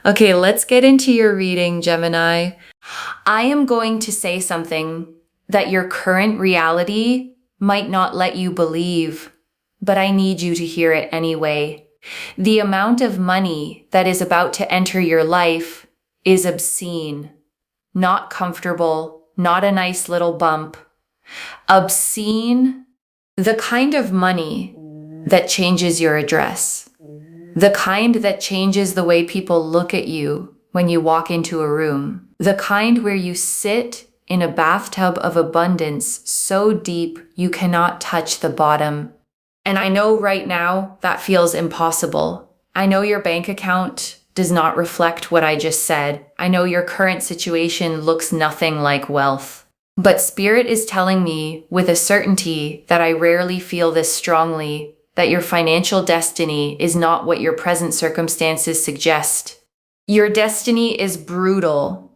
Okay, let's get into your reading, Gemini. I am going to say something that your current reality might not let you believe, but I need you to hear it anyway. The amount of money that is about to enter your life is obscene, not comfortable, not a nice little bump. Obscene, the kind of money that changes your address. The kind that changes the way people look at you when you walk into a room. The kind where you sit in a bathtub of abundance so deep you cannot touch the bottom. And I know right now that feels impossible. I know your bank account does not reflect what I just said. I know your current situation looks nothing like wealth. But Spirit is telling me with a certainty that I rarely feel this strongly, that your financial destiny is not what your present circumstances suggest. Your destiny is brutal,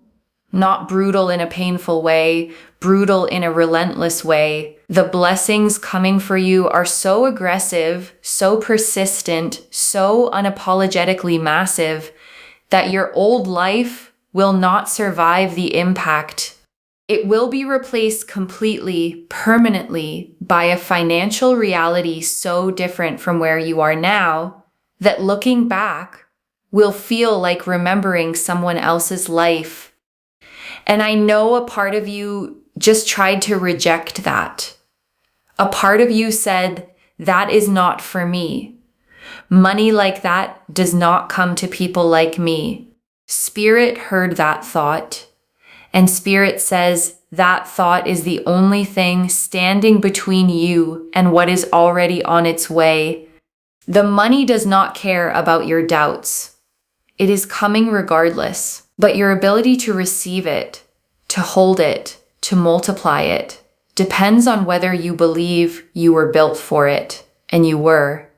not brutal in a painful way, brutal in a relentless way. The blessings coming for you are so aggressive, so persistent, so unapologetically massive that your old life will not survive the impact. It will be replaced completely, permanently, by a financial reality so different from where you are now that looking back will feel like remembering someone else's life. And I know a part of you just tried to reject that. A part of you said, that is not for me. Money like that does not come to people like me. Spirit heard that thought. And Spirit says that thought is the only thing standing between you and what is already on its way. The money does not care about your doubts. It is coming regardless, but your ability to receive it, to hold it, to multiply it, depends on whether you believe you were built for it, and you were.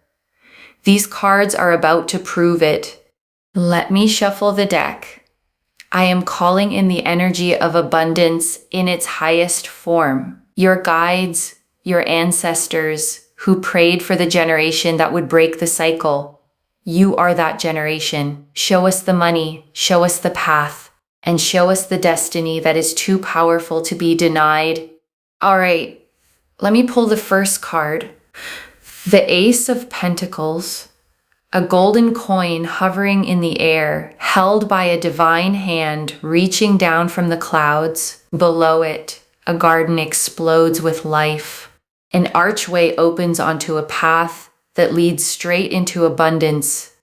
These cards are about to prove it. Let me shuffle the deck. I am calling in the energy of abundance in its highest form. Your guides, your ancestors who prayed for the generation that would break the cycle. You are that generation. Show us the money, show us the path, and show us the destiny that is too powerful to be denied. All right, let me pull the first card. The Ace of Pentacles. A golden coin hovering in the air, held by a divine hand reaching down from the clouds. Below it, a garden explodes with life. An archway opens onto a path that leads straight into abundance.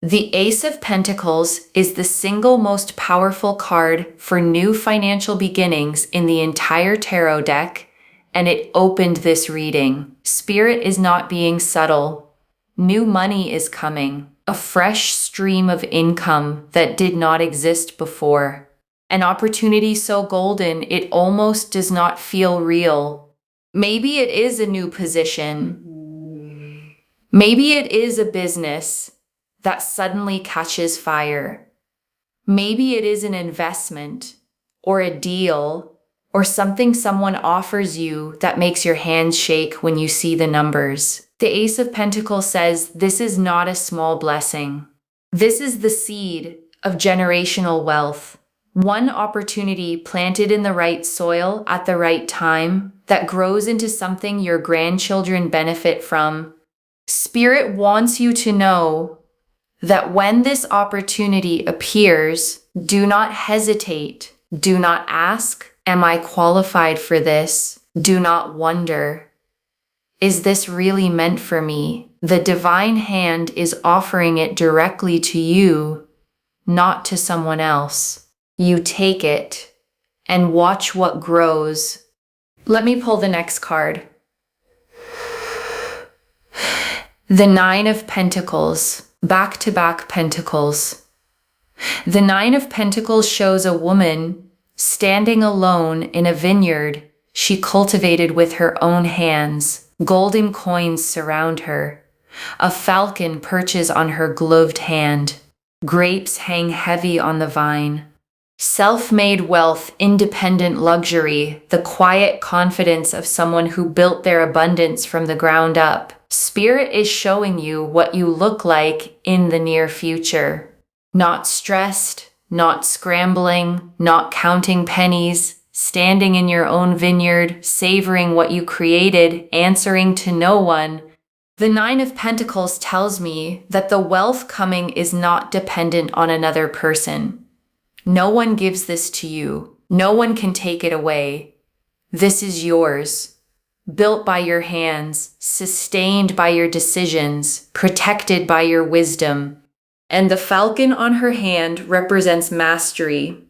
The Ace of Pentacles is the single most powerful card for new financial beginnings in the entire tarot deck, and it opened this reading. Spirit is not being subtle. New money is coming, a fresh stream of income that did not exist before. An opportunity so golden it almost does not feel real. Maybe it is a new position. Maybe it is a business that suddenly catches fire. Maybe it is an investment or a deal or something someone offers you that makes your hands shake when you see the numbers. The Ace of Pentacles says this is not a small blessing. This is the seed of generational wealth. One opportunity planted in the right soil at the right time that grows into something your grandchildren benefit from. Spirit wants you to know that when this opportunity appears, do not hesitate. Do not ask, am I qualified for this? Do not wonder, is this really meant for me? The divine hand is offering it directly to you, not to someone else. You take it and watch what grows. Let me pull the next card. The Nine of Pentacles, back-to-back pentacles. The Nine of Pentacles shows a woman standing alone in a vineyard she cultivated with her own hands. Golden coins surround her. A falcon perches on her gloved hand. Grapes hang heavy on the vine. Self-made wealth, independent luxury, the quiet confidence of someone who built their abundance from the ground up. Spirit is showing you what you look like in the near future. Not stressed, not scrambling, not counting pennies, standing in your own vineyard, savoring what you created, answering to no one. The Nine of Pentacles tells me that the wealth coming is not dependent on another person. No one gives this to you. No one can take it away. This is yours, built by your hands, sustained by your decisions, protected by your wisdom. And the falcon on her hand represents mastery.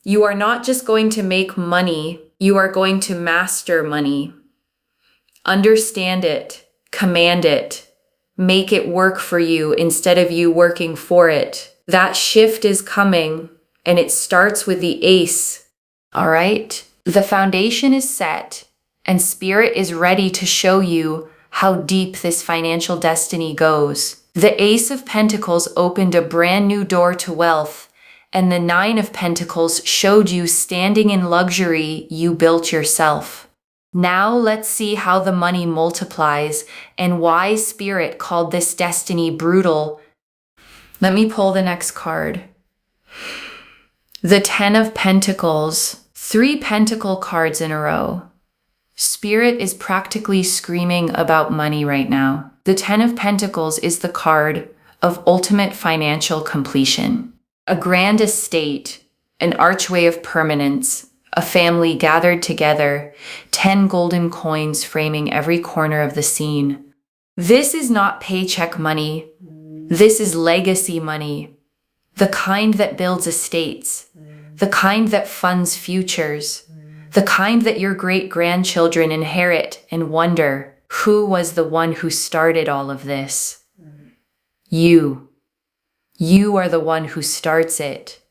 You are not just going to make money, you are going to master money. Understand it. Command it. Make it work for you instead of you working for it. That shift is coming, and it starts with the ace. All right? The foundation is set, and Spirit is ready to show you how deep this financial destiny goes. The Ace of Pentacles opened a brand new door to wealth, and the Nine of Pentacles showed you standing in luxury you built yourself. Now let's see how the money multiplies and why Spirit called this destiny brutal. Let me pull the next card. The Ten of Pentacles. 3 pentacle cards in a row. Spirit is practically screaming about money right now. The Ten of Pentacles is the card of ultimate financial completion. A grand estate, an archway of permanence, a family gathered together, 10 golden coins framing every corner of the scene. This is not paycheck money. This is legacy money. The kind that builds estates. The kind that funds futures. The kind that your great-grandchildren inherit and wonder, who was the one who started all of this? You. You are the one who starts it.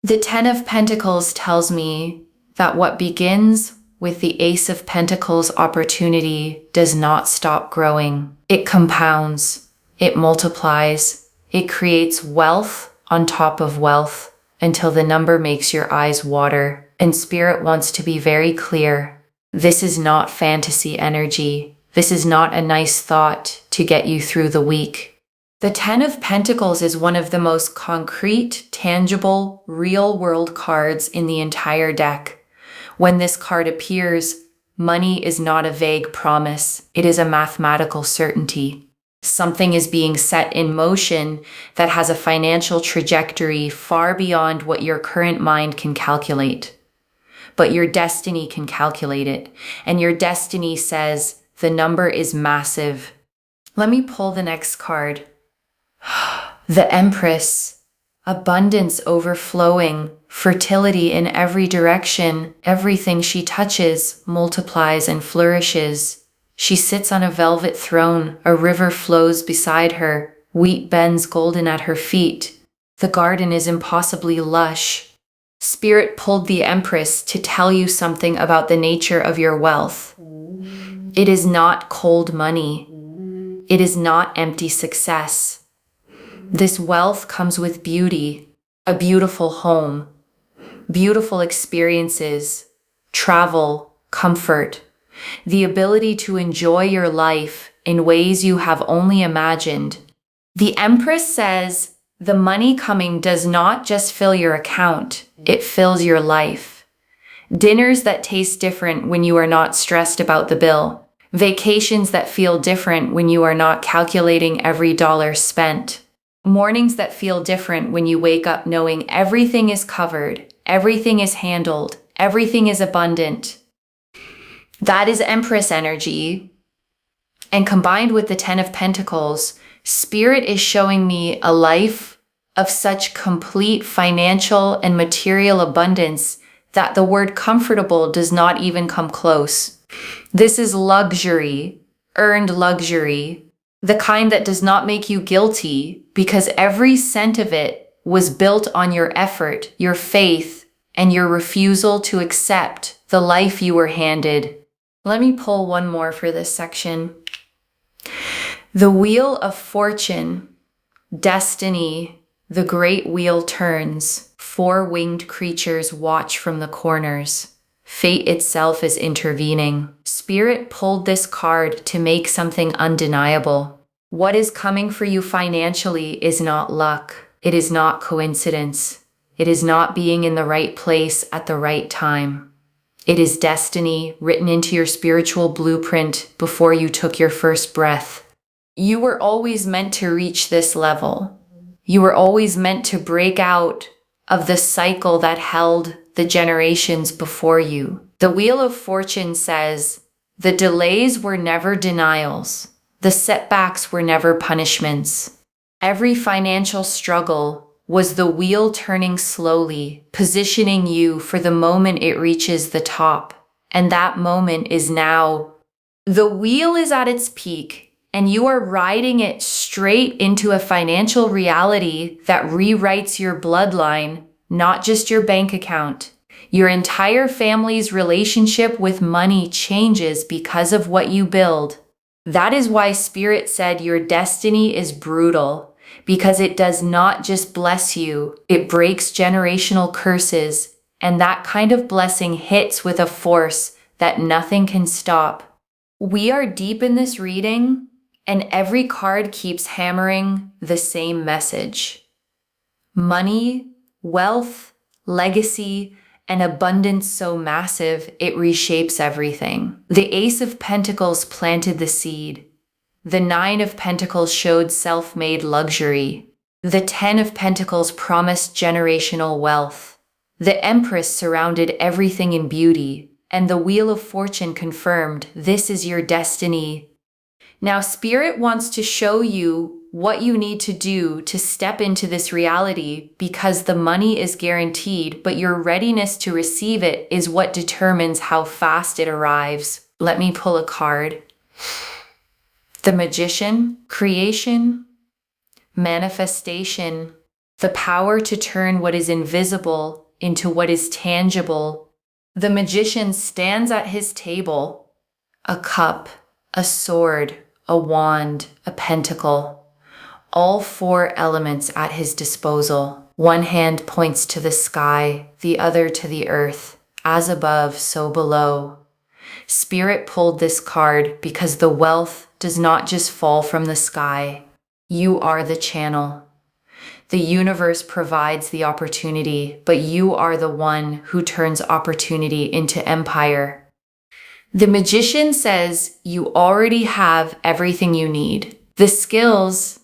The Ten of Pentacles tells me that what begins with the Ace of Pentacles opportunity does not stop growing. It compounds, it multiplies, it creates wealth on top of wealth until the number makes your eyes water. And Spirit wants to be very clear. This is not fantasy energy. This is not a nice thought to get you through the week. The Ten of Pentacles is one of the most concrete, tangible, real-world cards in the entire deck. When this card appears, money is not a vague promise. It is a mathematical certainty. Something is being set in motion that has a financial trajectory far beyond what your current mind can calculate. But your destiny can calculate it, and your destiny says the number is massive. Let me pull the next card. The Empress. Abundance overflowing, fertility in every direction. Everything she touches multiplies and flourishes. She sits on a velvet throne. A river flows beside her. Wheat bends golden at her feet. The garden is impossibly lush. Spirit pulled the Empress to tell you something about the nature of your wealth. It is not cold money. It is not empty success. This wealth comes with beauty, a beautiful home, beautiful experiences, travel, comfort, the ability to enjoy your life in ways you have only imagined. The Empress says the money coming does not just fill your account, it fills your life. Dinners that taste different when you are not stressed about the bill. Vacations that feel different when you are not calculating every dollar spent. Mornings that feel different when you wake up knowing everything is covered, everything is handled, everything is abundant. That is Empress energy. And combined with the Ten of Pentacles, Spirit is showing me a life of such complete financial and material abundance that the word comfortable does not even come close. This is luxury, earned luxury, the kind that does not make you guilty because every cent of it was built on your effort, your faith, and your refusal to accept the life you were handed. Let me pull one more for this section. The Wheel of Fortune, destiny, the great wheel turns. 4 winged creatures watch from the corners. Fate itself is intervening. Spirit pulled this card to make something undeniable. What is coming for you financially is not luck. It is not coincidence. It is not being in the right place at the right time. It is destiny written into your spiritual blueprint before you took your first breath. You were always meant to reach this level. You were always meant to break out of the cycle that held the generations before you. The Wheel of Fortune says, the delays were never denials. The setbacks were never punishments. Every financial struggle was the wheel turning slowly, positioning you for the moment it reaches the top. And that moment is now. The wheel is at its peak, and you are riding it straight into a financial reality that rewrites your bloodline, not just your bank account. Your entire family's relationship with money changes because of what you build. That is why Spirit said your destiny is brutal. Because it does not just bless you, it breaks generational curses, and that kind of blessing hits with a force that nothing can stop. We are deep in this reading, and every card keeps hammering the same message. Money, wealth, legacy, an abundance so massive it reshapes everything. The Ace of Pentacles planted the seed. The Nine of Pentacles showed self-made luxury. The Ten of Pentacles promised generational wealth. The Empress surrounded everything in beauty, and the Wheel of Fortune confirmed this is your destiny. Now, Spirit wants to show you what you need to do to step into this reality because the money is guaranteed, but your readiness to receive it is what determines how fast it arrives. Let me pull a card. The Magician, creation, manifestation, the power to turn what is invisible into what is tangible. The Magician stands at his table, a cup, a sword, a wand, a pentacle, all four elements at his disposal. One hand points to the sky, the other to the earth, as above, so below. Spirit pulled this card because the wealth does not just fall from the sky. You are the channel. The universe provides the opportunity, but you are the one who turns opportunity into empire. The Magician says you already have everything you need. The skills,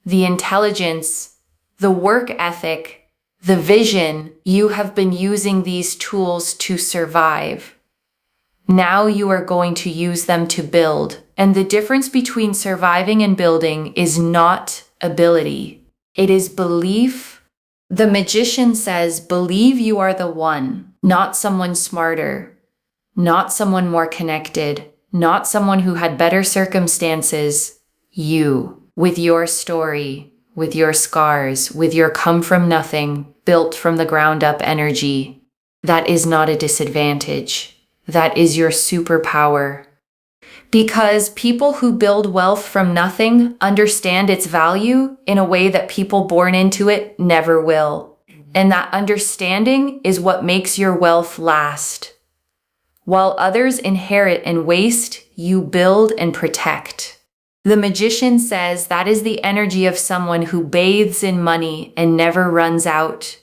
the intelligence, the work ethic, the vision. You have been using these tools to survive. Now you are going to use them to build. And the difference between surviving and building is not ability. It is belief. The Magician says, believe you are the one, not someone smarter, not someone more connected, not someone who had better circumstances. You, with your story, with your scars, with your come from nothing, built from the ground up energy. That is not a disadvantage. That is your superpower. Because people who build wealth from nothing understand its value in a way that people born into it never will. And that understanding is what makes your wealth last. While others inherit and waste, you build and protect. The Magician says that is the energy of someone who bathes in money and never runs out.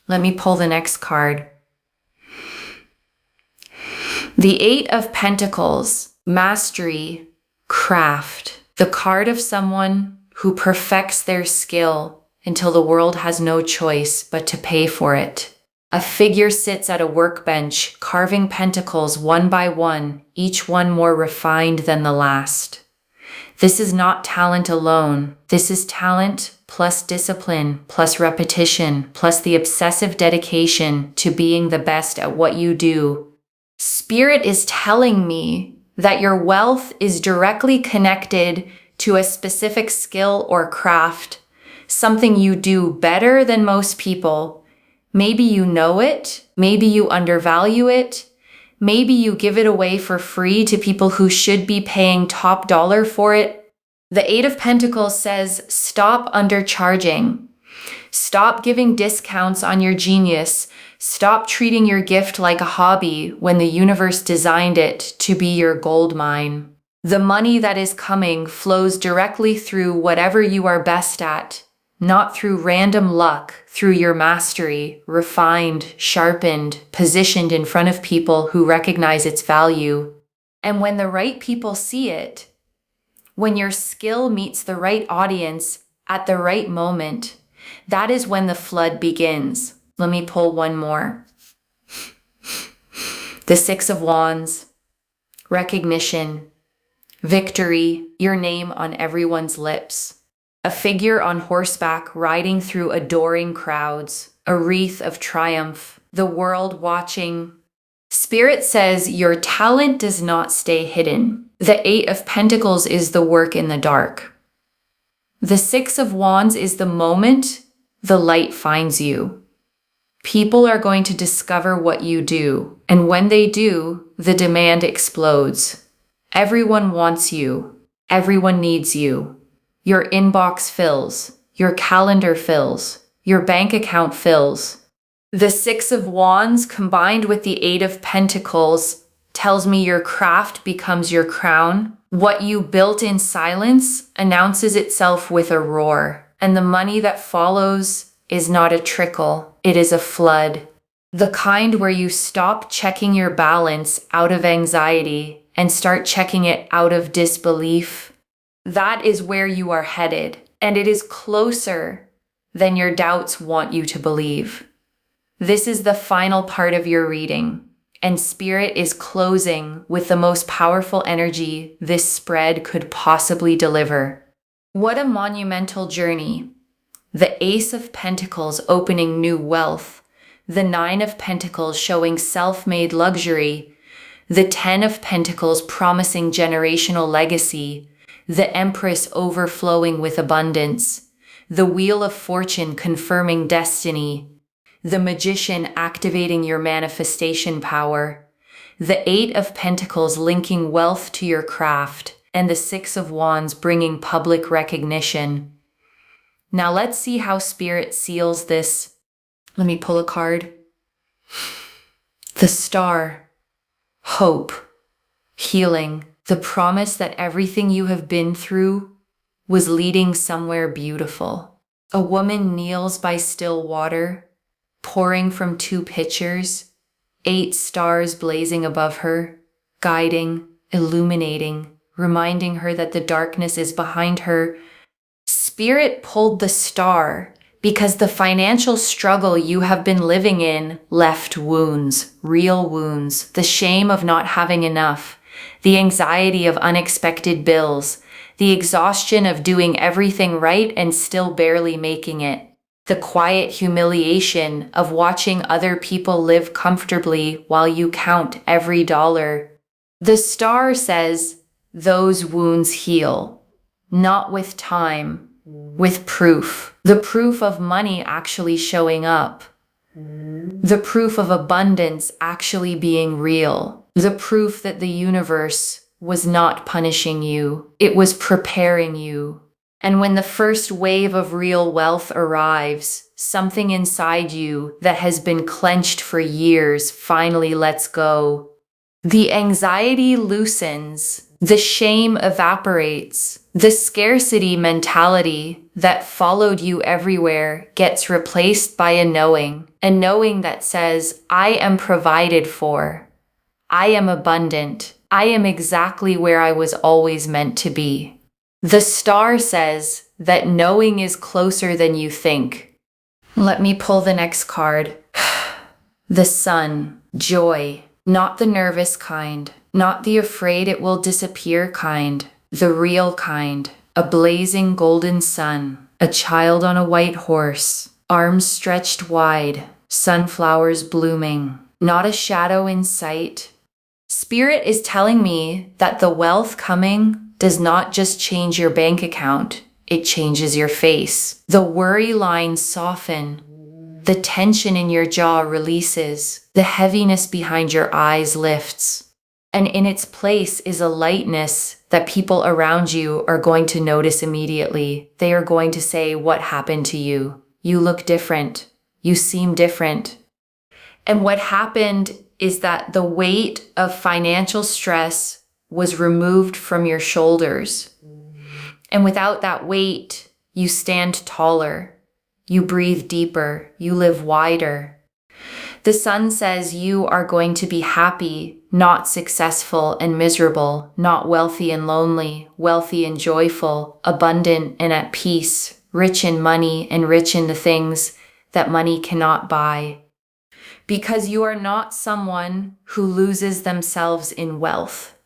Let me pull the next card. The Eight of Pentacles, mastery, craft. The card of someone who perfects their skill until the world has no choice but to pay for it. A figure sits at a workbench, carving pentacles one by one, each one more refined than the last. This is not talent alone. This is talent plus discipline, plus repetition, plus the obsessive dedication to being the best at what you do. Spirit is telling me that your wealth is directly connected to a specific skill or craft, something you do better than most people. Maybe you know it, maybe you undervalue it, maybe you give it away for free to people who should be paying top dollar for it. The Eight of Pentacles says, stop undercharging. Stop giving discounts on your genius. Stop treating your gift like a hobby when the universe designed it to be your gold mine. The money that is coming flows directly through whatever you are best at, not through random luck, through your mastery, refined, sharpened, positioned in front of people who recognize its value. And when the right people see it, when your skill meets the right audience at the right moment, that is when the flood begins. Let me pull one more. The Six of Wands, recognition, victory, your name on everyone's lips. A figure on horseback riding through adoring crowds, a wreath of triumph, the world watching. Spirit says your talent does not stay hidden. The Eight of Pentacles is the work in the dark. The Six of Wands is the moment the light finds you. People are going to discover what you do, and when they do, the demand explodes. Everyone wants you. Everyone needs you. Your inbox fills. Your calendar fills. Your bank account fills. The Six of Wands combined with the Eight of Pentacles tells me your craft becomes your crown. What you built in silence announces itself with a roar, and the money that follows is not a trickle, it is a flood. The kind where you stop checking your balance out of anxiety and start checking it out of disbelief. That is where you are headed, and it is closer than your doubts want you to believe. This is the final part of your reading, and Spirit is closing with the most powerful energy this spread could possibly deliver. What a monumental journey. The Ace of Pentacles opening new wealth, the Nine of Pentacles showing self-made luxury, the Ten of Pentacles promising generational legacy, the Empress overflowing with abundance, the Wheel of Fortune confirming destiny, the Magician activating your manifestation power, the Eight of Pentacles linking wealth to your craft, and the Six of Wands bringing public recognition. Now let's see how Spirit seals this. Let me pull a card. The Star, hope, healing, the promise that everything you have been through was leading somewhere beautiful. A woman kneels by still water, pouring from two pitchers, 8 stars blazing above her, guiding, illuminating, reminding her that the darkness is behind her. Spirit pulled the star because the financial struggle you have been living in left wounds, real wounds, the shame of not having enough, the anxiety of unexpected bills, the exhaustion of doing everything right and still barely making it, the quiet humiliation of watching other people live comfortably while you count every dollar. The star says those wounds heal, not with time, with proof. The proof of money actually showing up. The proof of abundance actually being real. The proof that the universe was not punishing you. It was preparing you. And when the first wave of real wealth arrives, something inside you that has been clenched for years finally lets go. The anxiety loosens. The shame evaporates. The scarcity mentality that followed you everywhere gets replaced by a knowing that says, I am provided for. I am abundant. I am exactly where I was always meant to be. The star says that knowing is closer than you think. Let me pull the next card. The Sun, joy, not the nervous kind. Not the afraid it will disappear kind, the real kind, a blazing golden sun, a child on a white horse, arms stretched wide, sunflowers blooming, not a shadow in sight. Spirit is telling me that the wealth coming does not just change your bank account, it changes your face. The worry lines soften, the tension in your jaw releases, the heaviness behind your eyes lifts. And in its place is a lightness that people around you are going to notice immediately. They are going to say, what happened to you? You look different. You seem different. And what happened is that the weight of financial stress was removed from your shoulders. And without that weight, You stand taller. You breathe deeper. You live wider. The sun says you are going to be happy, not successful and miserable, not wealthy and lonely, wealthy and joyful, abundant and at peace, rich in money and rich in the things that money cannot buy. Because you are not someone who loses themselves in wealth.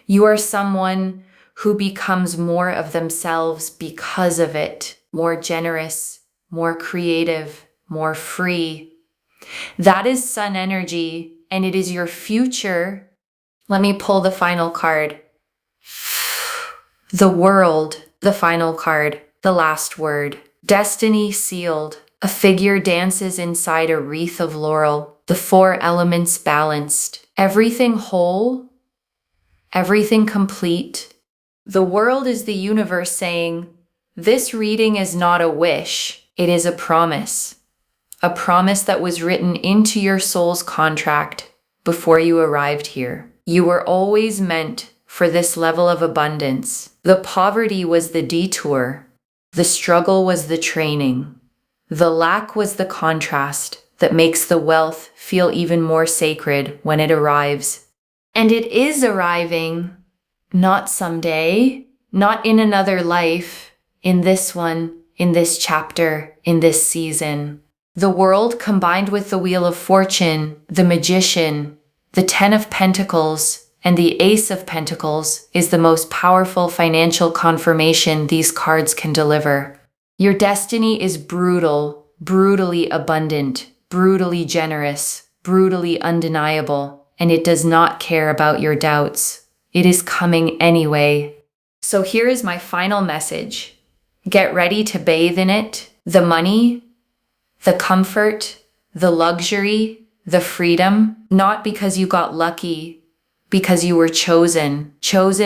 You are someone who becomes more of themselves because of it, more generous, more creative, more free. That is sun energy, and it is your future. Let me pull the final card. The world, the final card, the last word. Destiny sealed. A figure dances inside a wreath of laurel. The four elements balanced. Everything whole, everything complete. The world is the universe saying, this reading is not a wish, it is a promise. A promise that was written into your soul's contract before you arrived here. You were always meant for this level of abundance. The poverty was the detour. The struggle was the training. The lack was the contrast that makes the wealth feel even more sacred when it arrives. And it is arriving, not someday, not in another life, in this one, in this chapter, in this season. The world combined with the Wheel of Fortune, the Magician, the Ten of Pentacles, and the Ace of Pentacles is the most powerful financial confirmation these cards can deliver. Your destiny is brutal, brutally abundant, brutally generous, brutally undeniable, and it does not care about your doubts. It is coming anyway. So here is my final message. Get ready to bathe in it. The money, the comfort, the luxury, the freedom, not because you got lucky, because you were chosen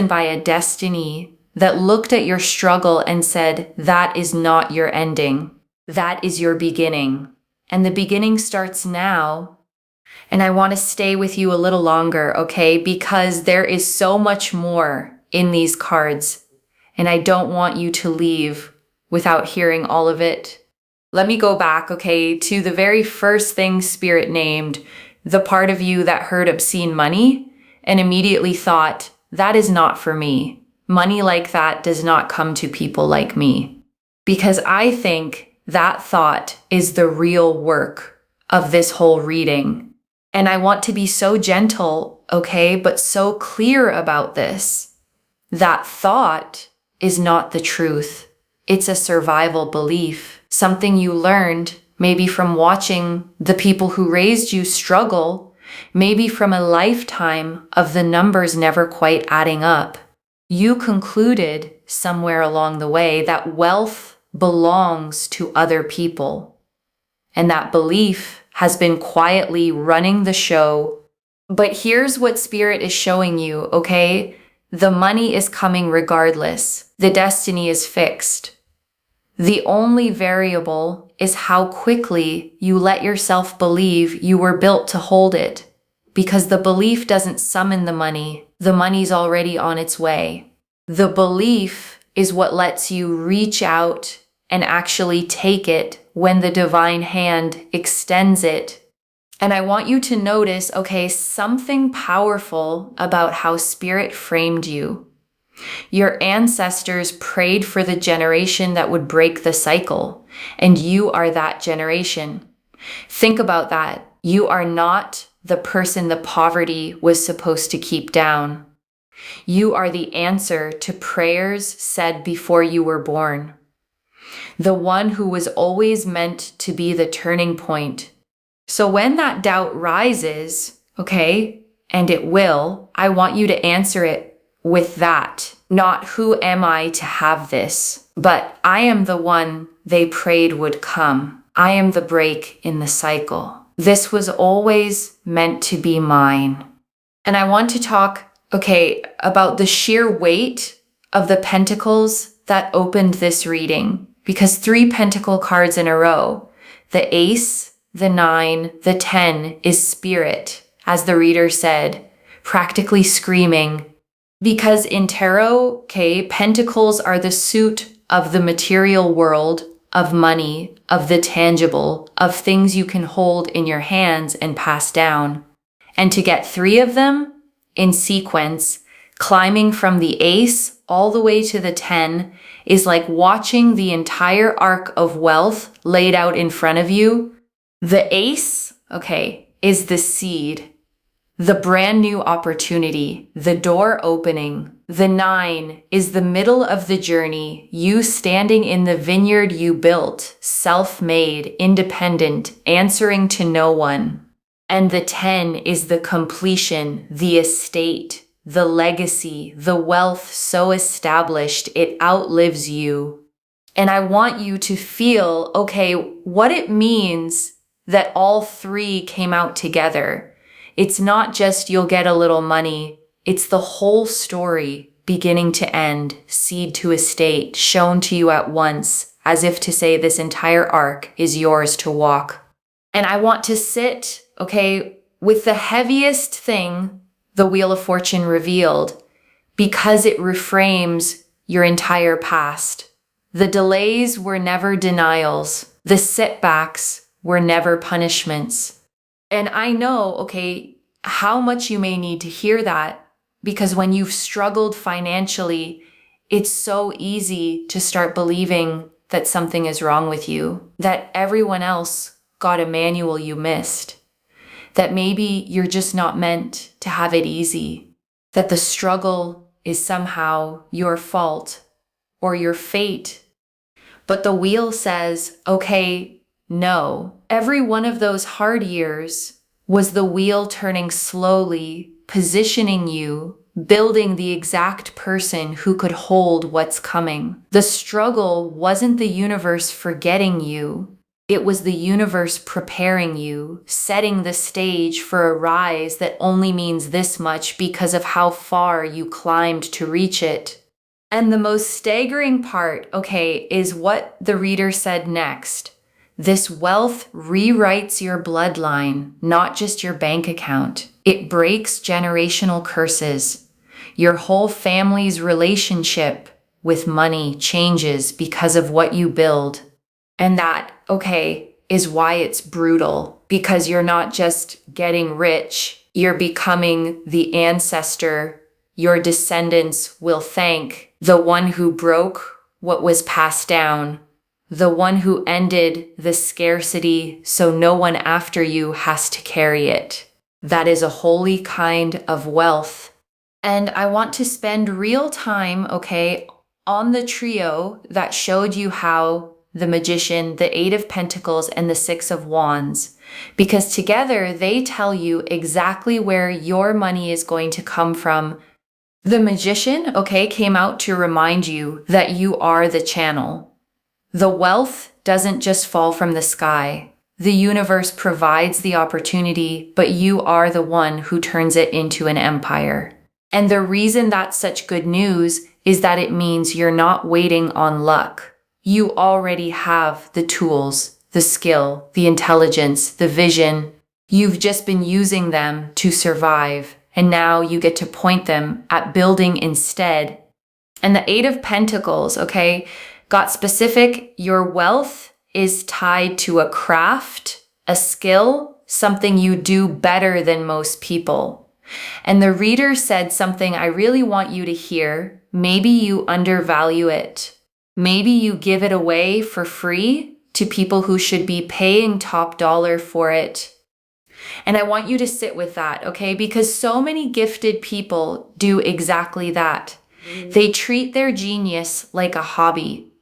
by a destiny that looked at your struggle and said, that is not your ending. That is your beginning. And the beginning starts now. And I want to stay with you a little longer, okay? Because there is so much more in these cards. And I don't want you to leave without hearing all of it. Let me go back, okay, to the very first thing Spirit named, the part of you that heard obscene money and immediately thought, that is not for me. Money like that does not come to people like me. Because I think that thought is the real work of this whole reading. And I want to be so gentle, okay, but so clear about this. That thought is not the truth. It's a survival belief, something you learned maybe from watching the people who raised you struggle, maybe from a lifetime of the numbers never quite adding up. You concluded somewhere along the way that wealth belongs to other people. And that belief has been quietly running the show. But here's what Spirit is showing you, okay? The money is coming regardless. The destiny is fixed. The only variable is how quickly you let yourself believe you were built to hold it. Because the belief doesn't summon the money. The money's already on its way. The belief is what lets you reach out and actually take it when the divine hand extends it. And I want you to notice, okay, something powerful about how Spirit framed you. Your ancestors prayed for the generation that would break the cycle, and you are that generation. Think about that. You are not the person the poverty was supposed to keep down. You are the answer to prayers said before you were born. The one who was always meant to be the turning point. So when that doubt rises, okay, and it will, I want you to answer it with that. Not who am I to have this, but I am the one they prayed would come. I am the break in the cycle. This was always meant to be mine. And I want to talk, okay, about the sheer weight of the pentacles that opened this reading. Because 3 pentacle cards in a row, the ace, the 9, the 10 is Spirit, as the reader said, practically screaming. Because in tarot, okay, pentacles are the suit of the material world, of money, of the tangible, of things you can hold in your hands and pass down. And to get 3 of them in sequence, climbing from the ace all the way to the 10, is like watching the entire arc of wealth laid out in front of you. The ace, is the seed, the brand new opportunity, the door opening. The 9 is the middle of the journey, you standing in the vineyard you built, self-made, independent, answering to no one. And the 10 is the completion, the estate, the legacy, the wealth so established it outlives you. And I want you to feel, what it means that all 3 came out together. It's not just you'll get a little money. It's the whole story, beginning to end, seed to estate, shown to you at once, as if to say this entire arc is yours to walk. And I want to sit, with the heaviest thing, the Wheel of Fortune revealed, because it reframes your entire past. The delays were never denials. The setbacks were never punishments. And I know, how much you may need to hear that, because when you've struggled financially, it's so easy to start believing that something is wrong with you, that everyone else got a manual you missed, that maybe you're just not meant to have it easy, that the struggle is somehow your fault or your fate. But the wheel says, no. Every one of those hard years was the wheel turning slowly, positioning you, building the exact person who could hold what's coming. The struggle wasn't the universe forgetting you. It was the universe preparing you, setting the stage for a rise that only means this much because of how far you climbed to reach it. And the most staggering part, is what the reader said next. This wealth rewrites your bloodline, not just your bank account. It breaks generational curses. Your whole family's relationship with money changes because of what you build. And that, is why it's brutal. Because you're not just getting rich, you're becoming the ancestor your descendants will thank, the one who broke what was passed down, the one who ended the scarcity so no one after you has to carry it. That is a holy kind of wealth. And I want to spend real time, on the trio that showed you how the Magician, the 8 of Pentacles, and the 6 of Wands, because together they tell you exactly where your money is going to come from. The Magician, came out to remind you that you are the channel. The wealth doesn't just fall from the sky. The universe provides the opportunity, but you are the one who turns it into an empire. And the reason that's such good news is that it means you're not waiting on luck. You already have the tools, the skill, the intelligence, the vision. You've just been using them to survive, and now you get to point them at building instead. And the 8 of Pentacles, got specific. Your wealth is tied to a craft, a skill, something you do better than most people. And the reader said something I really want you to hear. Maybe you undervalue it. Maybe you give it away for free to people who should be paying top dollar for it. And I want you to sit with that, because so many gifted people do exactly that. They treat their genius like a hobby.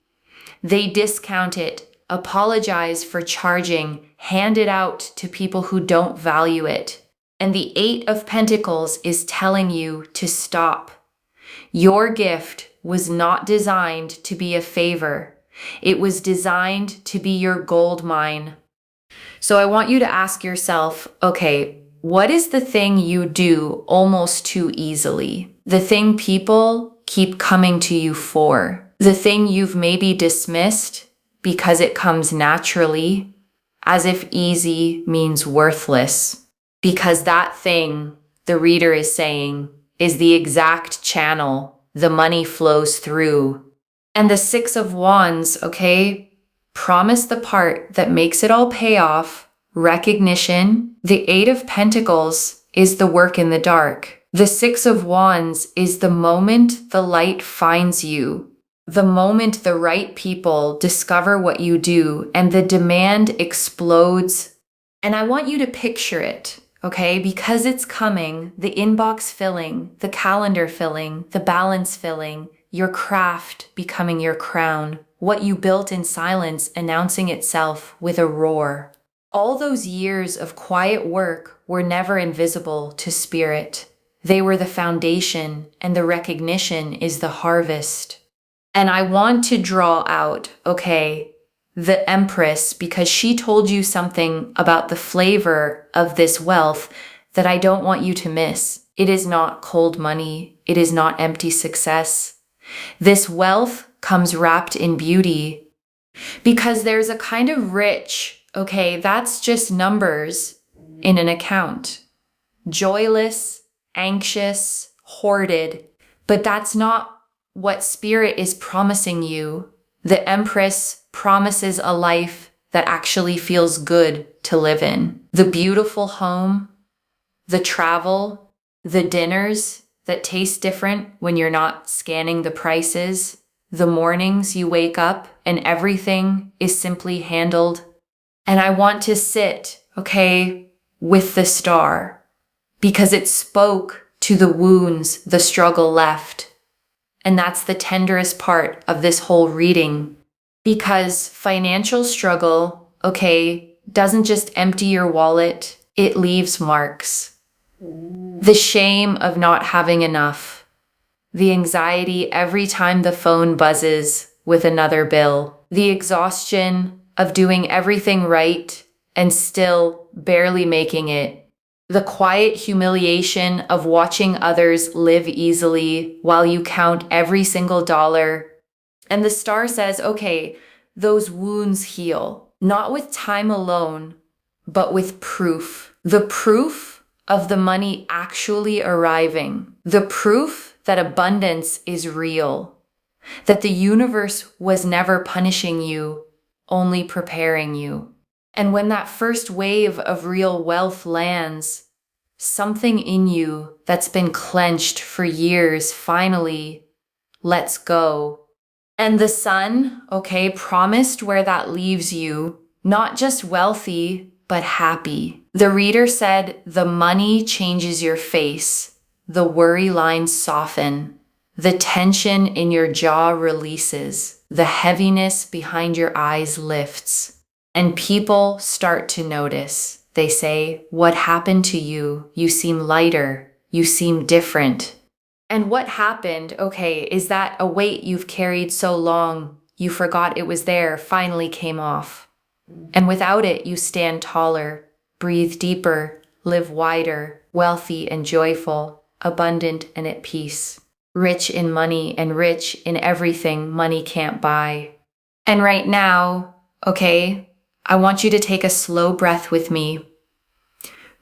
They discount it, apologize for charging, hand it out to people who don't value it. And the 8 of Pentacles is telling you to stop. Your gift was not designed to be a favor. It was designed to be your gold mine. So I want you to ask yourself, what is the thing you do almost too easily? The thing people keep coming to you for? The thing you've maybe dismissed because it comes naturally, as if easy means worthless? Because that thing, the reader is saying, is the exact channel the money flows through. And the Six of Wands, okay, promise the part that makes it all pay off, recognition. The Eight of Pentacles is the work in the dark. The Six of Wands is the moment the light finds you, the moment the right people discover what you do and the demand explodes. And I want you to picture it, okay? Because it's coming, the inbox filling, the calendar filling, the balance filling, your craft becoming your crown, what you built in silence announcing itself with a roar. All those years of quiet work were never invisible to spirit. They were the foundation, and the recognition is the harvest. And I want to draw out, okay, the Empress, because she told you something about the flavor of this wealth that I don't want you to miss. It is not cold money. It is not empty success. This wealth comes wrapped in beauty because there's a kind of rich, okay, that's just numbers in an account. Joyless, anxious, hoarded, but that's not what Spirit is promising you. The Empress promises a life that actually feels good to live in. The beautiful home, the travel, the dinners that taste different when you're not scanning the prices, the mornings you wake up and everything is simply handled. And I want to sit, okay, with the star because it spoke to the wounds the struggle left. And that's the tenderest part of this whole reading, because financial struggle, okay, doesn't just empty your wallet, it leaves marks. The shame of not having enough, the anxiety every time the phone buzzes with another bill, the exhaustion of doing everything right and still barely making it, the quiet humiliation of watching others live easily while you count every single dollar. And the star says, okay, those wounds heal, not with time alone, but with proof. The proof of the money actually arriving. The proof that abundance is real. That the universe was never punishing you, only preparing you. And when that first wave of real wealth lands, something in you that's been clenched for years finally lets go. And the sun, okay, promised where that leaves you, not just wealthy, but happy. The reader said, the money changes your face. The worry lines soften. The tension in your jaw releases. The heaviness behind your eyes lifts. And people start to notice. They say, what happened to you? You seem lighter. You seem different. And what happened, okay, is that a weight you've carried so long, you forgot it was there, finally came off. And without it, you stand taller, breathe deeper, live wider, wealthy and joyful, abundant and at peace, rich in money and rich in everything money can't buy. And right now, okay, I want you to take a slow breath with me.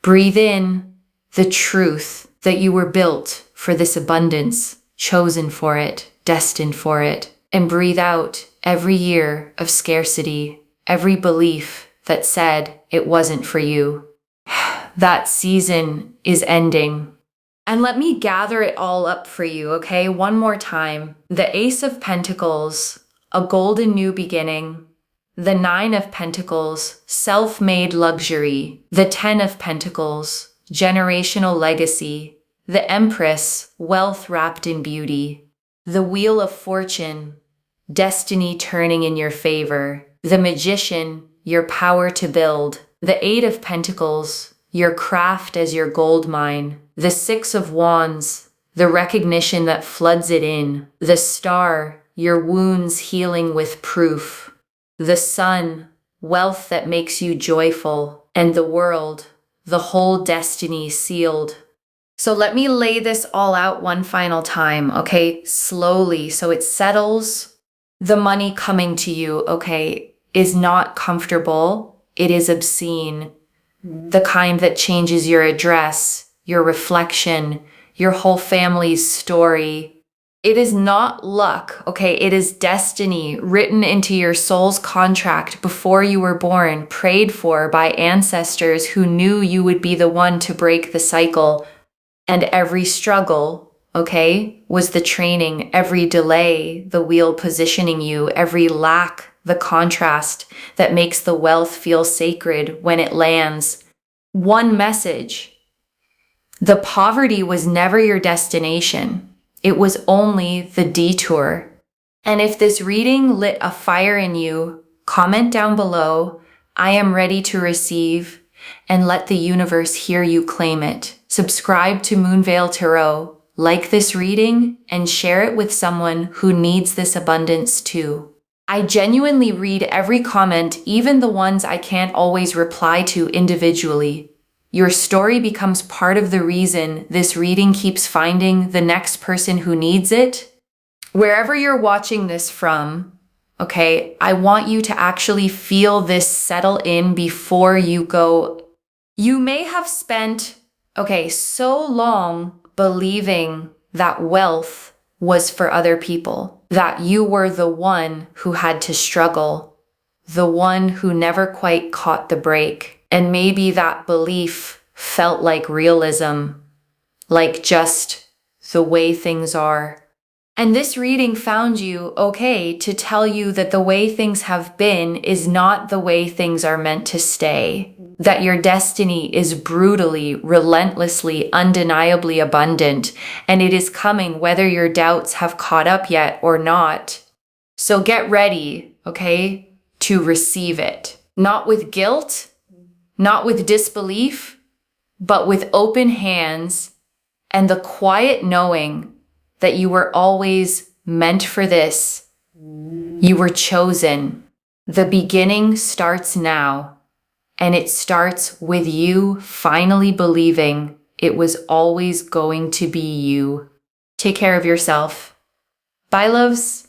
Breathe in the truth that you were built for this abundance, chosen for it, destined for it, and breathe out every year of scarcity, every belief that said it wasn't for you. That season is ending. And let me gather it all up for you, okay? One more time. The Ace of Pentacles, a golden new beginning. The Nine of Pentacles, self-made luxury. The Ten of Pentacles, generational legacy. The Empress, wealth wrapped in beauty. The Wheel of Fortune, destiny turning in your favor. The Magician, your power to build. The Eight of Pentacles, your craft as your gold mine. The Six of Wands, the recognition that floods it in. The Star, your wounds healing with proof. The Sun, wealth that makes you joyful. And the World, the whole destiny sealed. So let me lay this all out one final time, okay? Slowly, so it settles. The money coming to you, okay, is not comfortable. It is obscene. The kind that changes your address, your reflection, your whole family's story. It is not luck, okay? It is destiny written into your soul's contract before you were born, prayed for by ancestors who knew you would be the one to break the cycle. And every struggle, okay, was the training, every delay, the wheel positioning you, every lack, the contrast that makes the wealth feel sacred when it lands. One message: the poverty was never your destination. It was only the detour. And if this reading lit a fire in you, comment down below, I am ready to receive, and let the universe hear you claim it. Subscribe to Moonveil Tarot, like this reading, and share it with someone who needs this abundance too. I genuinely read every comment, even the ones I can't always reply to individually. Your story becomes part of the reason this reading keeps finding the next person who needs it. Wherever you're watching this from, okay, I want you to actually feel this settle in before you go. You may have spent, so long believing that wealth was for other people, that you were the one who had to struggle, the one who never quite caught the break. And maybe that belief felt like realism, like just the way things are. And this reading found you, to tell you that the way things have been is not the way things are meant to stay. That your destiny is brutally, relentlessly, undeniably abundant, and it is coming whether your doubts have caught up yet or not. So get ready, to receive it. Not with guilt, not with disbelief, but with open hands and the quiet knowing that you were always meant for this. You were chosen. The beginning starts now, and it starts with you finally believing it was always going to be you. Take care of yourself. Bye, loves.